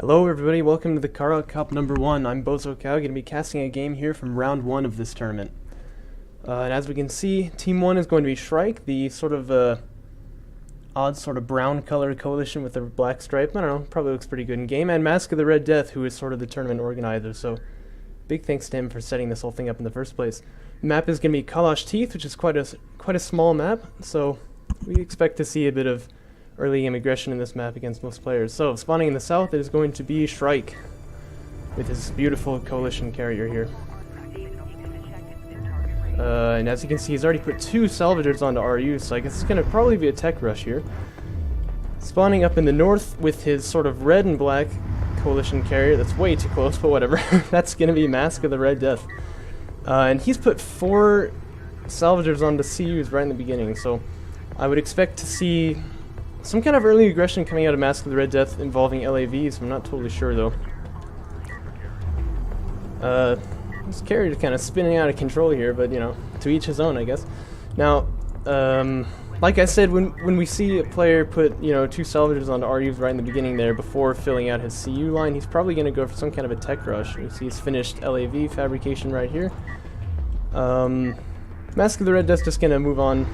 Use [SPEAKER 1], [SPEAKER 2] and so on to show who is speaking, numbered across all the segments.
[SPEAKER 1] Hello everybody, welcome to the Kharak Cup number 1. I'm Bozo Cow, going to be casting a game here from round 1 of this tournament. And as we can see, Team 1 is going to be Shrike, the sort of odd sort of brown color coalition with a black stripe. I don't know, probably looks pretty good in game. And Masque of the Red Death, who is sort of the tournament organizer, so big thanks to him for setting this whole thing up in the first place. The map is going to be Kalash Teeth, which is quite a small map, so we expect to see a bit of early game aggression in this map against most players. So, spawning in the south, it is going to be Shrike with his beautiful coalition carrier here. And as you can see, he's already put 2 salvagers onto RU, so I guess it's going to probably be a tech rush here. Spawning up in the north with his sort of red and black coalition carrier. That's way too close, but whatever. That's going to be Masque of the Red Death. And he's put 4 salvagers onto CUs right in the beginning, so I would expect to see some kind of early aggression coming out of Masque of the Red Death involving LAVs. I'm not totally sure though. This carrier is kind of spinning out of control here, but you know, to each his own, I guess. Now, like I said, when we see a player put 2 salvagers onto RUs right in the beginning there before filling out his CU line, he's probably going to go for some kind of a tech rush. You see he's finished LAV fabrication right here. Masque of the Red Death's just going to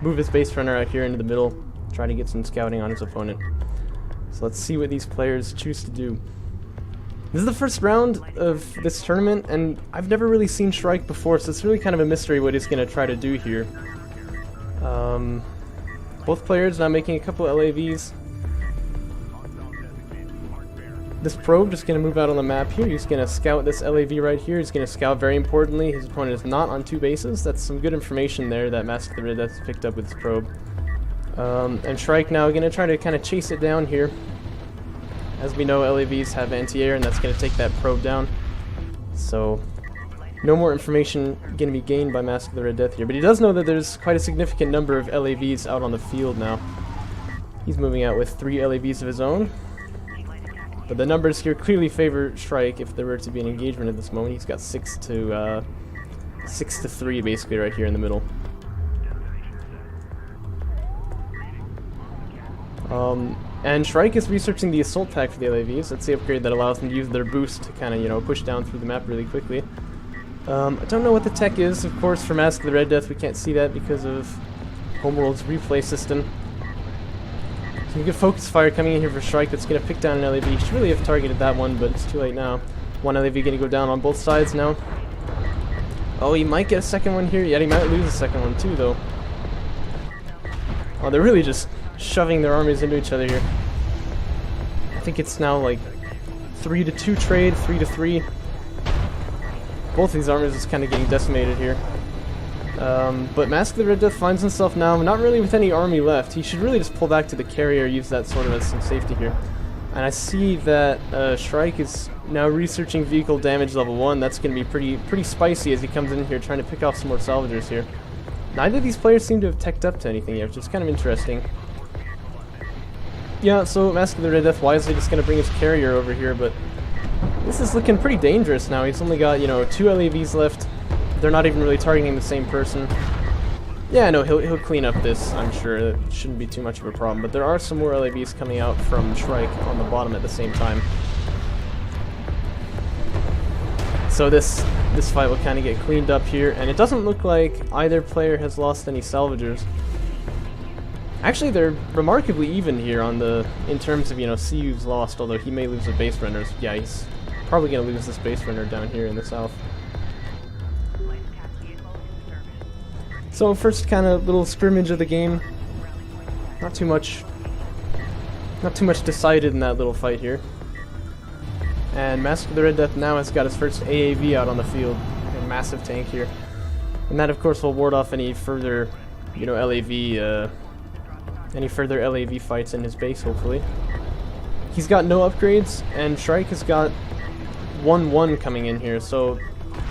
[SPEAKER 1] move his base runner out here into the middle, try to get some scouting on his opponent. So let's see what these players choose to do. This is the first round of this tournament, and I've never really seen Shrike before, so it's really kind of a mystery what he's going to try to do here. Both players now making a couple LAVs. This probe just going to move out on the map here. He's going to scout this LAV right here. He's going to scout, very importantly, his opponent is not on 2 bases. That's some good information there that Masque of the Red Death picked up with his probe. And Shrike now going to try to kind of chase it down here. As we know, LAVs have anti-air, and that's going to take that probe down. So, no more information going to be gained by Masque of the Red Death here. But he does know that there's quite a significant number of LAVs out on the field now. He's moving out with 3 LAVs of his own. But the numbers here clearly favor Shrike if there were to be an engagement at this moment. He's got 6 to 3 basically right here in the middle. And Shrike is researching the assault pack for the LAVs. That's the upgrade that allows them to use their boost to kind of, push down through the map really quickly. I don't know what the tech is, of course, for Masque of the Red Death. We can't see that because of Homeworld's replay system. Some good focus fire coming in here for Shrike that's going to pick down an LAV. He should really have targeted that one, but it's too late now. One LAV going to go down on both sides now. Oh, he might get a second one here. Yeah, he might lose a second one too, though. Oh, they're really just shoving their armies into each other here. I think it's now like 3-2 trade, 3-3. Both of these armies is kind of getting decimated here. But Masque of the Red Death finds himself now not really with any army left. He should really just pull back to the carrier, use that sort of as some safety here. And I see that Shrike is now researching vehicle damage level 1. That's going to be pretty spicy as he comes in here trying to pick off some more salvagers here. Neither of these players seem to have teched up to anything yet, which is kind of interesting. Yeah, so Masque of the Red Death wisely just going to bring his carrier over here, but this is looking pretty dangerous now. He's only got, 2 LAVs left. They're not even really targeting the same person. Yeah, no, he'll clean up this, I'm sure. That shouldn't be too much of a problem, but there are some more LAVs coming out from Shrike on the bottom at the same time. So this fight will kind of get cleaned up here, and it doesn't look like either player has lost any salvagers. Actually, they're remarkably even here in terms of, CU's lost, although he may lose the base runners. Yeah, he's probably going to lose this base runner down here in the south. So first kind of little scrimmage of the game. Not too much decided in that little fight here. And Masque of the Red Death now has got his first AAV out on the field. A massive tank here. And that of course will ward off any further, any further LAV fights in his base, hopefully. He's got no upgrades, and Shrike has got 1-1 coming in here, so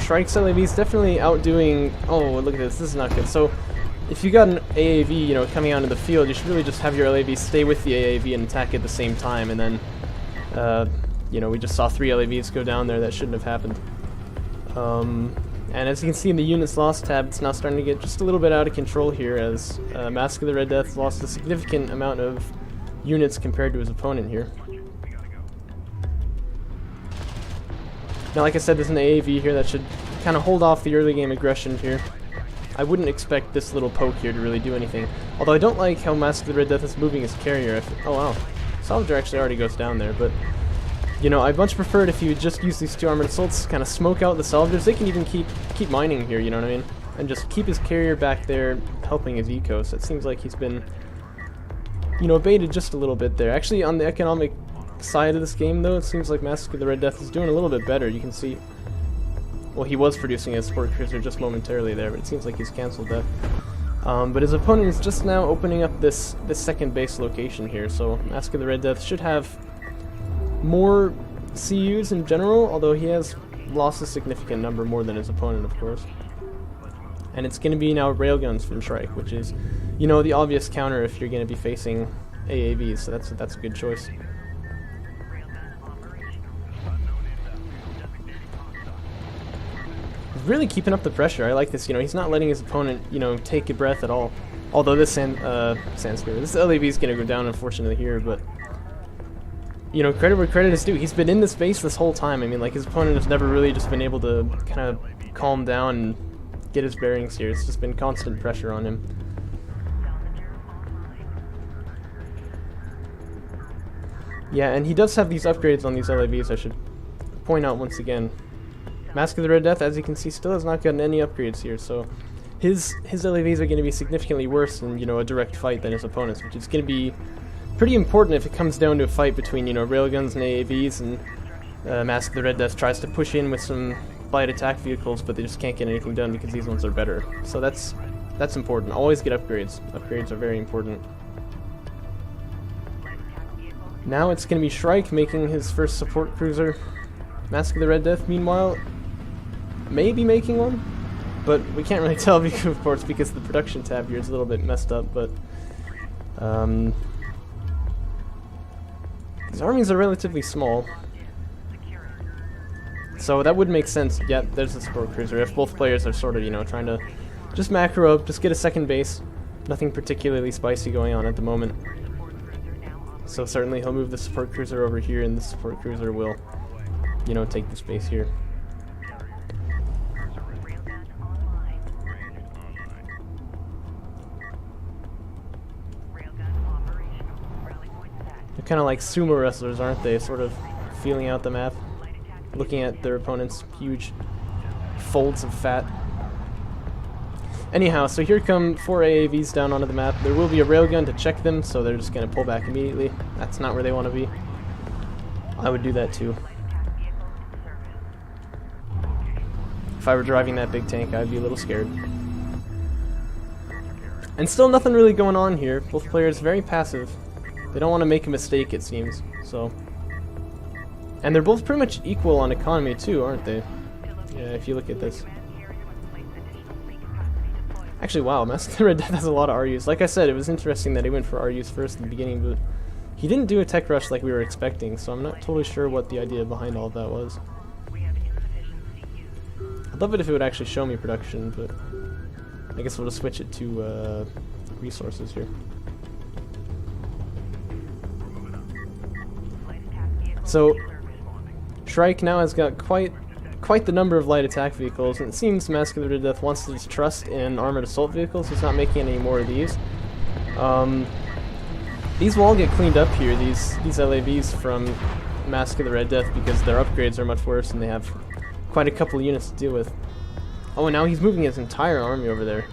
[SPEAKER 1] Shrike's LAV is definitely outdoing... Oh, look at this is not good. So, if you got an AAV, coming out into the field, you should really just have your LAV stay with the AAV and attack at the same time, and then, we just saw 3 LAVs go down there. That shouldn't have happened. And as you can see in the units lost tab, it's now starting to get just a little bit out of control here as Masque of the Red Death lost a significant amount of units compared to his opponent here. Now, like I said, there's an AAV here that should kind of hold off the early game aggression here. I wouldn't expect this little poke here to really do anything. Although I don't like how Masque of the Red Death is moving his carrier. Oh wow, Salvager actually already goes down there, but you know, I'd much prefer it if you would just use these 2 armored assaults, kind of smoke out the Salvagers. They can even keep mining here, you know what I mean? And just keep his carrier back there, helping his ecos. It seems like he's been, you know, baited just a little bit there. Actually, on the economic side of this game, though, it seems like Masque of the Red Death is doing a little bit better. You can see, well, he was producing a support cruiser just momentarily there, but it seems like he's cancelled that. But his opponent is just now opening up this second base location here, so Masque of the Red Death should have more CUs in general, although he has lost a significant number more than his opponent, of course. And it's going to be now railguns from Shrike, which is, you know, the obvious counter if you're going to be facing AAVs, so that's a good choice. He's really keeping up the pressure. I like this, you know, he's not letting his opponent, you know, take a breath at all. Although this this LAV is going to go down, unfortunately, here, but you know, credit where credit is due. He's been in this base this whole time. I mean, like, his opponent has never really just been able to kind of calm down and get his bearings here. It's just been constant pressure on him. Yeah, and he does have these upgrades on these LAVs, I should point out once again. Masque of the Red Death, as you can see, still has not gotten any upgrades here, so his LAVs are going to be significantly worse in, you know, a direct fight than his opponent's, which is going to be pretty important if it comes down to a fight between, you know, railguns and AAVs, and Masque of the Red Death tries to push in with some light attack vehicles, but they just can't get anything done because these ones are better. So that's important. Always get upgrades. Upgrades are very important. Now it's going to be Shrike making his first support cruiser. Masque of the Red Death, meanwhile, may be making one, but we can't really tell, of course, because the production tab here is a little bit messed up, but these armies are relatively small, so that would make sense. Yeah, there's the support cruiser. If both players are sort of, you know, trying to just macro up, just get a second base. Nothing particularly spicy going on at the moment. So certainly he'll move the support cruiser over here, and the support cruiser will, you know, take the space here. They're kind of like sumo wrestlers, aren't they? Sort of feeling out the map, looking at their opponent's huge folds of fat. Anyhow, so here come 4 AAVs down onto the map. There will be a railgun to check them, so they're just going to pull back immediately. That's not where they want to be. I would do that too. If I were driving that big tank, I'd be a little scared. And still nothing really going on here. Both players very passive. They don't want to make a mistake, it seems. So, and they're both pretty much equal on economy too, aren't they? Yeah, if you look at this. Actually, wow, Masque of the Red Death has a lot of RUs. Like I said, it was interesting that he went for RUs first in the beginning, but he didn't do a tech rush like we were expecting, so I'm not totally sure what the idea behind all of that was. I'd love it if it would actually show me production, but I guess we'll just switch it to resources here. So, Shrike now has got quite the number of light attack vehicles, and it seems Masque of the Red Death wants to just trust in armored assault vehicles. He's not making any more of these. These will all get cleaned up here, these LAVs from Masque of the Red Death, because their upgrades are much worse and they have quite a couple of units to deal with. Oh, and now he's moving his entire army over there.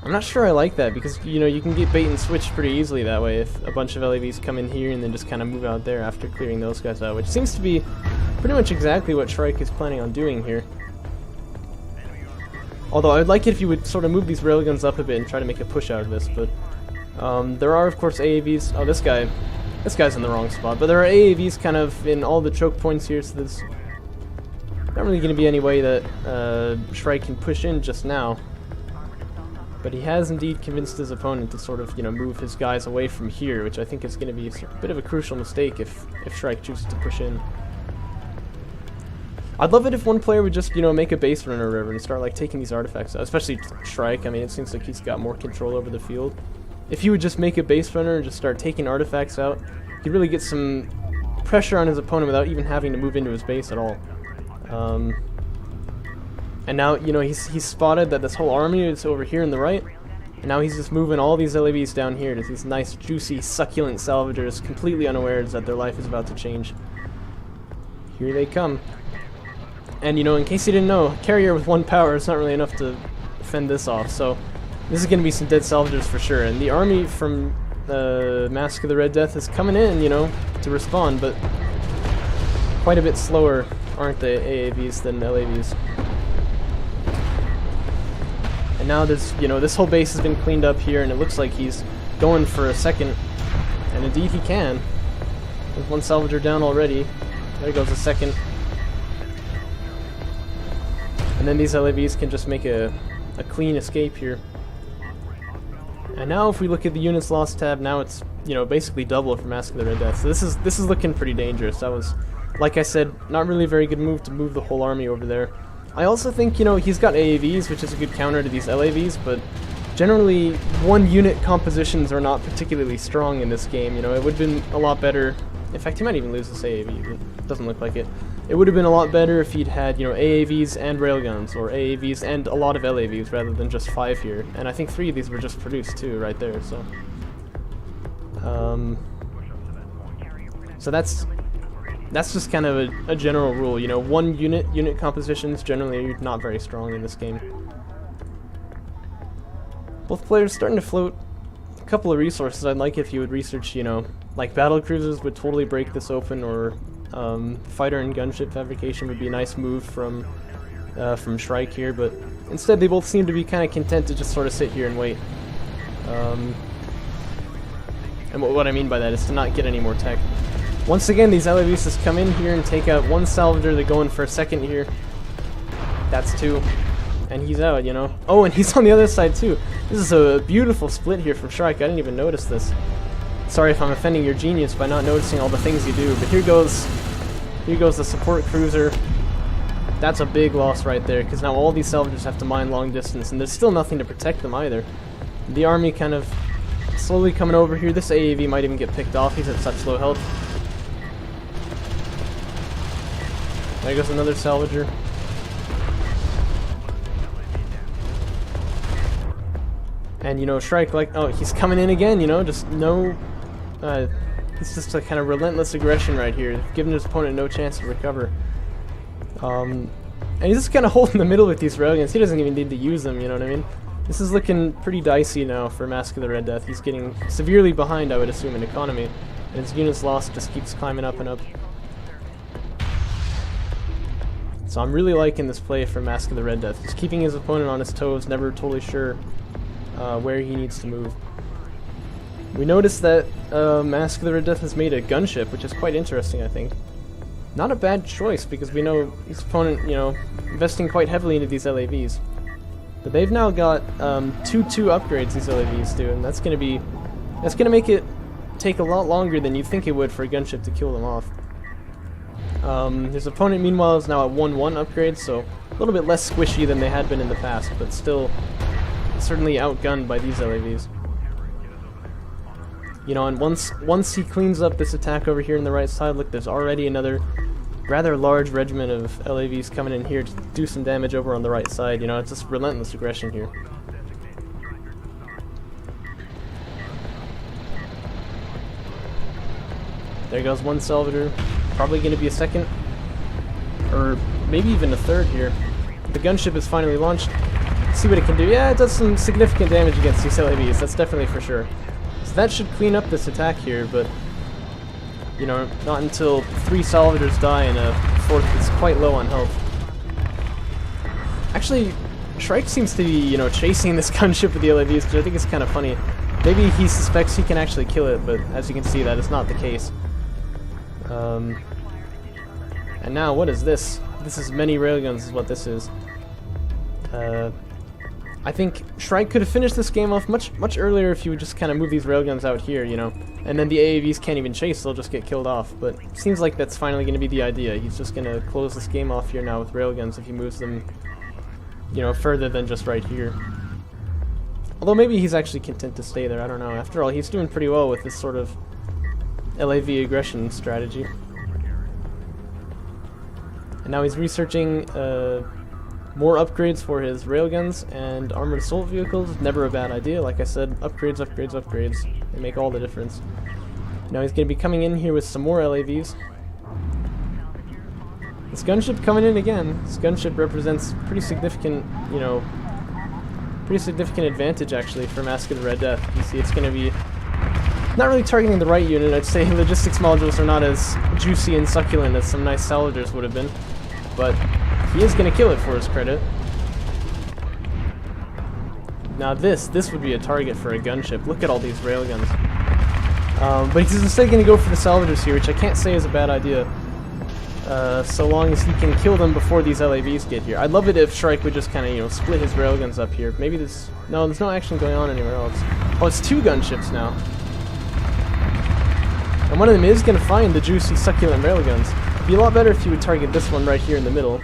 [SPEAKER 1] I'm not sure I like that, because, you know, you can get bait and switch pretty easily that way if a bunch of LAVs come in here and then just kind of move out there after clearing those guys out, which seems to be pretty much exactly what Shrike is planning on doing here. Although I'd like it if you would sort of move these railguns up a bit and try to make a push out of this, but there are, of course, AAVs. Oh, this guy's in the wrong spot, but there are AAVs kind of in all the choke points here, so there's not really going to be any way that Shrike can push in just now. But he has indeed convinced his opponent to sort of, you know, move his guys away from here, which I think is going to be a bit of a crucial mistake if Shrike chooses to push in. I'd love it if one player would just, you know, make a base run or whatever and start, like, taking these artifacts out, especially Shrike. I mean, it seems like he's got more control over the field. If he would just make a base runner and just start taking artifacts out, he'd really get some pressure on his opponent without even having to move into his base at all. And now, you know, he's spotted that this whole army is over here in the right, and now he's just moving all these LAVs down here to these nice, juicy, succulent salvagers, completely unawares that their life is about to change. Here they come. And, you know, in case you didn't know, carrier with 1 power is not really enough to fend this off, so this is going to be some dead salvagers for sure. And the army from Masque of the Red Death is coming in, you know, to respond, but quite a bit slower, aren't they, AAVs than LAVs. And now there's, you know, this whole base has been cleaned up here, and it looks like he's going for a second, and indeed he can. There's 1 salvager down already. There goes a second. And then these LAVs can just make a clean escape here. And now if we look at the units lost tab, now it's, you know, basically double for Masque of the Red Death. So this is looking pretty dangerous. That was, like I said, not really a very good move to move the whole army over there. I also think, you know, he's got AAVs, which is a good counter to these LAVs, but generally 1 unit compositions are not particularly strong in this game. You know, it would have been a lot better. In fact, he might even lose this AAV, but it doesn't look like it. It would have been a lot better if he'd had, you know, AAVs and railguns, or AAVs and a lot of LAVs rather than just 5 here. And I think 3 of these were just produced too, right there, so. So that's just kind of a general rule, you know, 1 unit compositions generally are not very strong in this game. Both players starting to float a couple of resources. I'd like if you would research, you know, like battle cruisers would totally break this open, or fighter and gunship fabrication would be a nice move from Shrike here, but instead they both seem to be kind of content to just sort of sit here and wait. And what I mean by that is to not get any more tech. Once again, these LAVs just come in here and take out 1 salvager. They go in for a second here. That's 2. And he's out, you know. Oh, and he's on the other side too. This is a beautiful split here from Shrike. I didn't even notice this. Sorry if I'm offending your genius by not noticing all the things you do, but here goes the support cruiser. That's a big loss right there, because now all these salvagers have to mine long distance, and there's still nothing to protect them either. The army kind of slowly coming over here. This AAV might even get picked off. He's at such low health. There goes another salvager. And, you know, Shrike, like, oh, he's coming in again, you know, just no, he's just a kind of relentless aggression right here, giving his opponent no chance to recover. And he's just kind of holding the middle with these railguns. He doesn't even need to use them, you know what I mean? This is looking pretty dicey now for Masque of the Red Death. He's getting severely behind, I would assume, in economy, and his units lost just keeps climbing up and up. So I'm really liking this play from Masque of the Red Death. Just keeping his opponent on his toes, never totally sure where he needs to move. We noticed that Masque of the Red Death has made a gunship, which is quite interesting, I think. Not a bad choice, because we know his opponent, you know, investing quite heavily into these LAVs. But they've now got 2-2 upgrades, these LAVs do, and that's gonna make it take a lot longer than you think it would for a gunship to kill them off. His opponent, meanwhile, is now at 1-1 upgrade, so a little bit less squishy than they had been in the past, but still certainly outgunned by these LAVs. You know, and once he cleans up this attack over here on the right side, look, there's already another rather large regiment of LAVs coming in here to do some damage over on the right side. You know, it's just relentless aggression here. There goes 1 salvager. Probably going to be a second, or maybe even a third here. The gunship is finally launched. Let's see what it can do. Yeah, it does some significant damage against these LAVs, that's definitely for sure. So that should clean up this attack here, but, you know, not until 3 salvagers die and a 4th that's quite low on health. Actually, Shrike seems to be, you know, chasing this gunship with the LAVs, which I think is kind of funny. Maybe he suspects he can actually kill it, but as you can see, that is not the case. And now, what is this? This is many railguns is what this is. I think Shrike could have finished this game off much earlier if you would just kind of move these railguns out here, you know. And then the AAVs can't even chase, they'll just get killed off. But it seems like that's finally going to be the idea. He's just going to close this game off here now with railguns if he moves them, you know, further than just right here. Although maybe he's actually content to stay there, I don't know. After all, he's doing pretty well with this sort of LAV aggression strategy. And now he's researching more upgrades for his railguns and armored assault vehicles. Never a bad idea. Like I said, upgrades, upgrades, upgrades. They make all the difference. Now he's going to be coming in here with some more LAVs. This gunship coming in again. This gunship represents pretty significant, you know, pretty significant advantage actually for Masque of the Red Death. You see, it's going to be not really targeting the right unit. I'd say logistics modules are not as juicy and succulent as some nice salvagers would have been, but he is going to kill it for his credit. Now this would be a target for a gunship. Look at all these railguns. But he's instead going to go for the salvagers here, which I can't say is a bad idea. So long as he can kill them before these LAVs get here. I'd love it if Shrike would just kind of, you know, split his railguns up here. Maybe this... No, there's no action going on anywhere else. Oh, it's two gunships now. And one of them is going to find the juicy, succulent railguns. It'd be a lot better if you would target this one right here in the middle.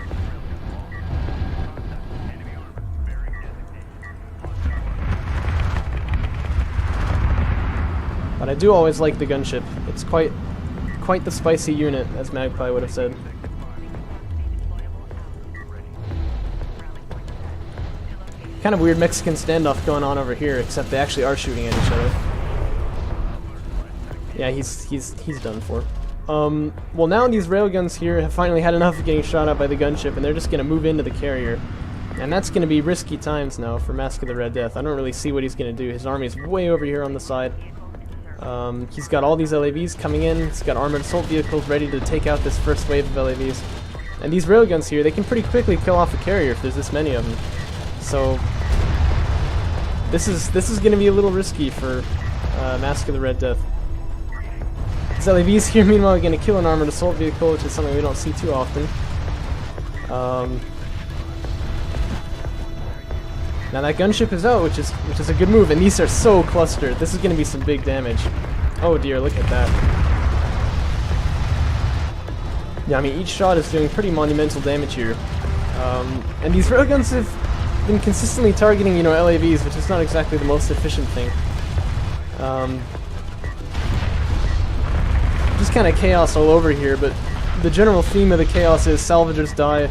[SPEAKER 1] But I do always like the gunship. It's quite the spicy unit, as Magpie would have said. Kind of weird Mexican standoff going on over here, except they actually are shooting at each other. Yeah, he's done for. Well, now these railguns here have finally had enough of getting shot at by the gunship, and they're just going to move into the carrier. And that's going to be risky times now for Masque of the Red Death. I don't really see what he's going to do. His army's way over here on the side. He's got all these LAVs coming in. He's got armored assault vehicles ready to take out this first wave of LAVs. And these railguns here, they can pretty quickly kill off a carrier if there's this many of them. So this is going to be a little risky for Masque of the Red Death. These LAVs here, meanwhile, are going to kill an armored assault vehicle, which is something we don't see too often. Now that gunship is out, which is a good move, and these are so clustered. This is going to be some big damage. Oh dear, look at that. Yeah, I mean, each shot is doing pretty monumental damage here. And these railguns have been consistently targeting, you know, LAVs, which is not exactly the most efficient thing. Just kind of chaos all over here, but the general theme of the chaos is salvagers die,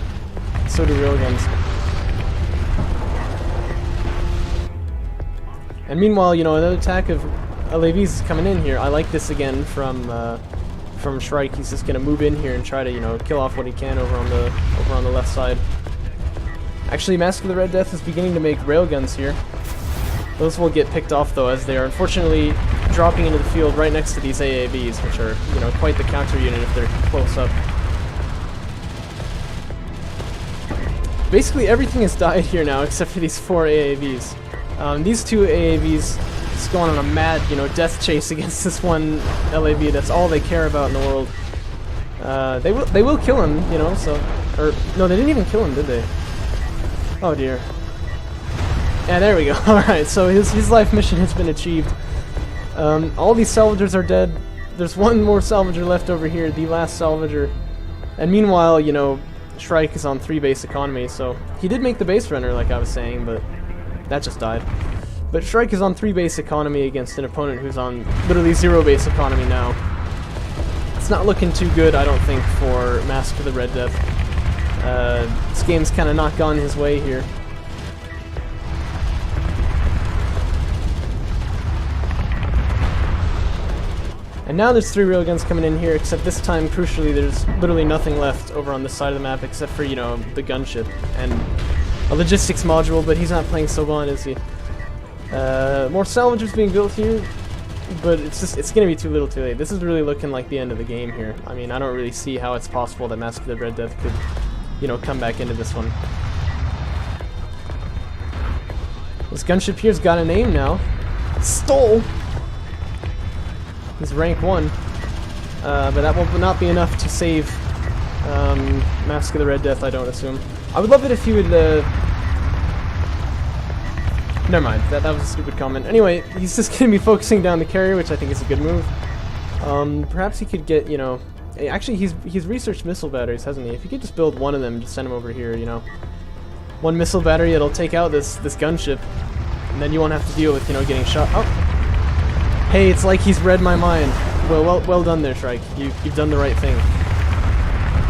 [SPEAKER 1] so do railguns. And meanwhile, you know, another attack of LAVs is coming in here. I like this again from Shrike. He's just gonna move in here and try to, you know, kill off what he can over on the left side. Actually, Masque of the Red Death is beginning to make railguns here. Those will get picked off though, as they are unfortunately dropping into the field right next to these AAVs, which are, you know, quite the counter unit if they're close up. Basically everything has died here now except for these 4 AAVs. These 2 AAVs just going on a mad, you know, death chase against this one LAV. That's all they care about in the world. They will kill him, you know. So, or no, they didn't even kill him, did they? Oh dear. Yeah, there we go. All right, so his life mission has been achieved. All these salvagers are dead. There's one more salvager left over here, the last salvager. And meanwhile, you know, Shrike is on 3 base economy, so he did make the base runner, like I was saying, but that just died. But Shrike is on 3 base economy against an opponent who's on literally 0 base economy now. It's not looking too good, I don't think, for Masque of the Red Death. This game's kind of not gone his way here. And now there's 3 railguns coming in here, except this time, crucially, there's literally nothing left over on this side of the map except for, you know, the gunship and a logistics module, but he's not playing so well, is he? More salvagers being built here, but it's gonna be too little too late. This is really looking like the end of the game here. I mean, I don't really see how it's possible that Masque of the Red Death could, you know, come back into this one. This gunship here's got a name now. Stole! He's rank 1. But that will not be enough to save Masque of the Red Death, I don't assume. I would love it if you would, never mind, that was a stupid comment. Anyway, he's just going to be focusing down the carrier, which I think is a good move. Perhaps he could get, you know... Actually, he's researched missile batteries, hasn't he? If he could just build one of them, just send him over here, you know. One missile battery, it'll take out this gunship, and then you won't have to deal with, you know, getting shot. Oh! Hey, it's like he's read my mind. Well done there, Shrike. You've done the right thing.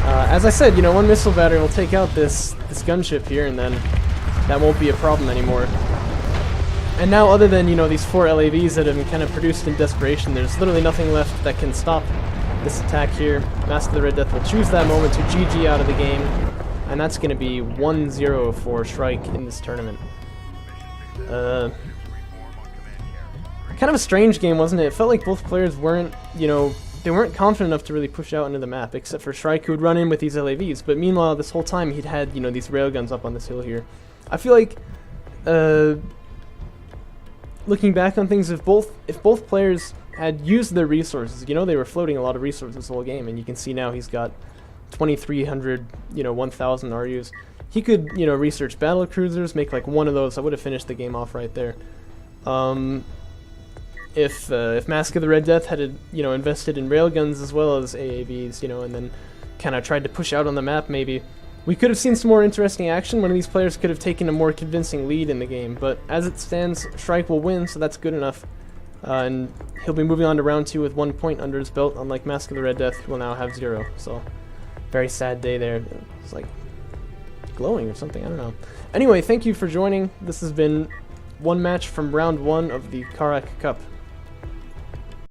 [SPEAKER 1] As I said, you know, one missile battery will take out this gunship here, and then that won't be a problem anymore. And now, other than, you know, these 4 LAVs that have been kind of produced in desperation, there's literally nothing left that can stop this attack here. Masque of the Red Death will choose that moment to GG out of the game, and that's going to be 1-0 for Shrike in this tournament. Kind of a strange game, wasn't it? It felt like both players weren't, you know, they weren't confident enough to really push out into the map, except for Shrike, who would run in with these LAVs. But meanwhile, this whole time he'd had, you know, these railguns up on this hill here. I feel like, looking back on things, if both players had used their resources, you know, they were floating a lot of resources this whole game, and you can see now he's got 2,300, you know, 1,000 RUs. He could, you know, research battle cruisers, make like one of those. I would have finished the game off right there. If Masque of the Red Death had, you know, invested in railguns as well as AAVs, you know, and then kind of tried to push out on the map, maybe we could have seen some more interesting action. One of these players could have taken a more convincing lead in the game, but as it stands, Shrike will win, so that's good enough. And he'll be moving on to round 2 with 1 point under his belt, unlike Masque of the Red Death, who will now have 0. So, very sad day there. It's like glowing or something, I don't know. Anyway, thank you for joining. This has been one match from round 1 of the Kharak Cup.